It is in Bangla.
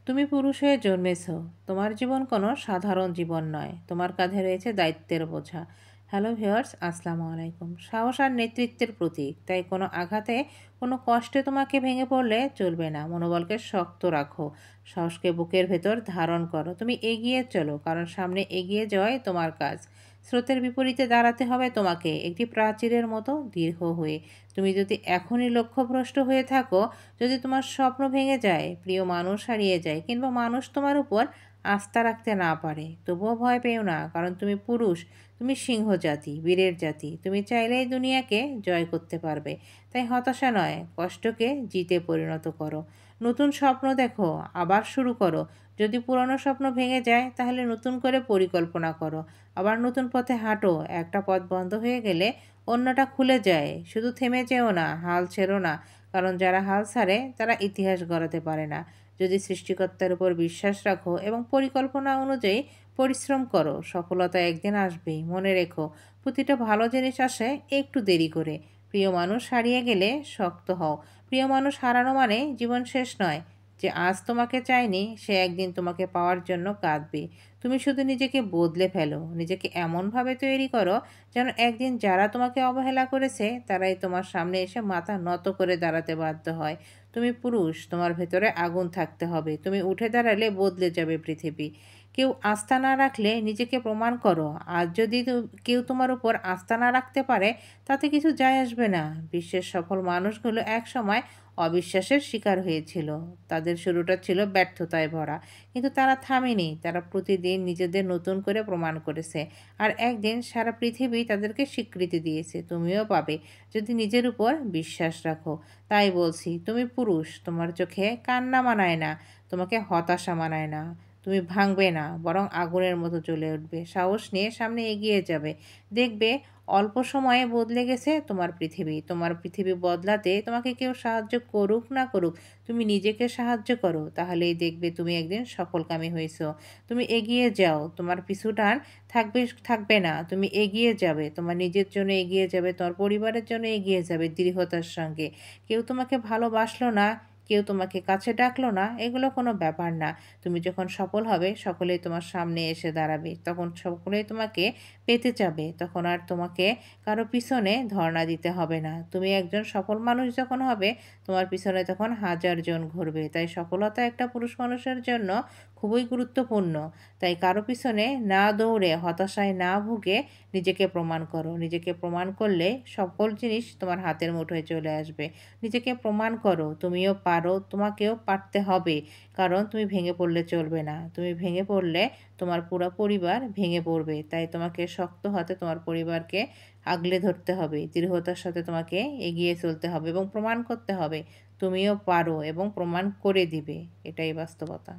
তুমি পুরুষ হয়ে জন্মেছ। তোমার জীবন কোনো সাধারণ জীবন নয়। তোমার কাঁধে রয়েছে দায়িত্বের বোঝা। হ্যালো ভিউয়ার্স, আসসালামু আলাইকুম। সাহস আর নেতৃত্বের প্রতীক। তাই কোনো আঘাতে, কোনো কষ্টে তোমাকে ভেঙে পড়লে চলবে না। মনোবলকে শক্ত রাখো। সাহসকে বুকের ভেতর ধারণ করো। তুমি এগিয়ে চলো, কারণ সামনে এগিয়ে যাওয়াই তোমার কাজ। স্রোতের বিপরীতে দাঁড়াতে হবে তোমাকে, একটি প্রাচীরের মতো দীর্ঘ হয়ে। তুমি যদি এখনই লক্ষ্যভ্রষ্ট হয়ে থাকো, যদি তোমার স্বপ্ন ভেঙে যায়, প্রিয় মানুষ হারিয়ে যায়, কিংবা মানুষ তোমার উপর আস্থা রাখতে না পারে, তবুও ভয় পেও না, কারণ তুমি পুরুষ। তুমি সিংহ জাতি, বীরের জাতি। তুমি চাইলেই দুনিয়াকে জয় করতে পারবে। তাই হতাশা নয়, কষ্টকে জিতে পরিণত করো। নতুন স্বপ্ন দেখো, আবার শুরু করো। যদি পুরনো স্বপ্ন ভেঙে যায়, তাহলে নতুন করে পরিকল্পনা করো। আবার নতুন পথে হাঁটো। একটা পথ বন্ধ হয়ে গেলে অন্যটা খুলে যায়। শুধু থেমে যেও না, হাল ছেড়ো না, কারণ যারা হাল ছাড়ে তারা ইতিহাস গড়াতে পারে না। যদি সৃষ্টিকর্তার উপর বিশ্বাস রাখো এবং পরিকল্পনা অনুযায়ী পরিশ্রম করো, সফলতা একদিন আসবেই। মনে রেখো, প্রতিটা ভালো জিনিস আসে একটু দেরি করে। প্রিয় মানুষ হারিয়ে গেলে শক্ত হও। প্রিয় মানুষ হারানো মানে জীবন শেষ নয়। যে আজ তোমাকে চায়নি, সে একদিন তোমাকে পাওয়ার জন্য কাঁদবে। তুমি শুধু নিজেকে বদলে ফেলো, নিজেকে এমনভাবে তৈরি করো যেন একদিন যারা তোমাকে অবহেলা করেছে তারাই তোমার সামনে এসে মাথা নত করে দাঁড়াতে বাধ্য হয়। তুমি পুরুষ, তোমার ভেতরে আগুন থাকতে হবে। তুমি উঠে দাঁড়ালে বদলে যাবে পৃথিবী। কেউ আস্থা না রাখলে নিজেকে প্রমাণ করো। আর যদি কেউ তোমার উপর আস্থা না রাখতে পারে, তাতে কিছু যায় আসবে না। বিশ্বের সফল মানুষগুলো এক সময় অবিশ্বাসের শিকার হয়েছিল। তাদের শুরুটা ছিল ব্যর্থতায় ভরা, কিন্তু তারা থামেনি। তারা প্রতিদিন নিজেদের নতুন করে প্রমাণ করেছে। আর একদিন সারা পৃথিবী তাদেরকে স্বীকৃতি দিয়েছে। তুমিও পাবে, যদি নিজের উপর বিশ্বাস রাখো। তাই বলছি, তুমি পুরুষ, তোমার চোখে কান্না মানায় না, তোমাকে হতাশা মানায় না। তুমি ভাঙবে না, বরং আগুনের মতো জ্বলে উঠবে। সাহস নিয়ে সামনে এগিয়ে যাবে। দেখবে অল্প সময়ে বদলে গেছে তোমার পৃথিবী। তোমার পৃথিবী বদলাতে তোমাকে কেউ সাহায্য করুক না করুক, তুমি নিজেকে সাহায্য করো। তাহলেই দেখবে তুমি একদিন সফলকামী হয়েছো। তুমি এগিয়ে যাও, তোমার পিছুটান থাকবে থাকবে না। তুমি এগিয়ে যাবে, তোমার নিজের জন্য এগিয়ে যাবে, তোমার পরিবারের জন্য এগিয়ে যাবে দৃঢ়তার সঙ্গে। কেউ তোমাকে ভালোবাসলো না, কেউ তোমাকে কাছে ডাকলো না, এগুলো কোনো ব্যাপার না। তুমি যখন সফল হবে, সকলেই তোমার সামনে এসে দাঁড়াবে। তখন সকলেই তোমাকে পেতে চাবে। তখন আর তোমাকে কারো পিছনে ধর্ণা দিতে হবে না। তুমি একজন সফল মানুষ যখন হবে, তোমার পিছনে তখন হাজার জন ঘুরবে। তাই সফলতা একটা পুরুষ মানুষের জন্য খুবই গুরুত্বপূর্ণ। তাই কারো পিছনে না দৌড়ে, হতাশায় না ভুগে নিজেকে প্রমাণ করো। নিজেকে প্রমাণ করলে সকল জিনিস তোমার হাতের মুঠোয় চলে আসবে। নিজেকে প্রমাণ করো, তুমিও পারো, তোমাকেও পারতে হবে। কারণ তুমি ভেঙে পড়লে চলবে না। তুমি ভেঙে পড়লে তোমার পুরো পরিবার ভেঙে পড়বে। তাই তোমাকে শক্ত হাতে তোমার পরিবারকে আগলে ধরতে হবে। দৃঢ়তার সাথে তোমাকে এগিয়ে চলতে হবে এবং প্রমাণ করতে হবে তুমিও পারো, এবং প্রমাণ করে দিবে। এটাই বাস্তবতা।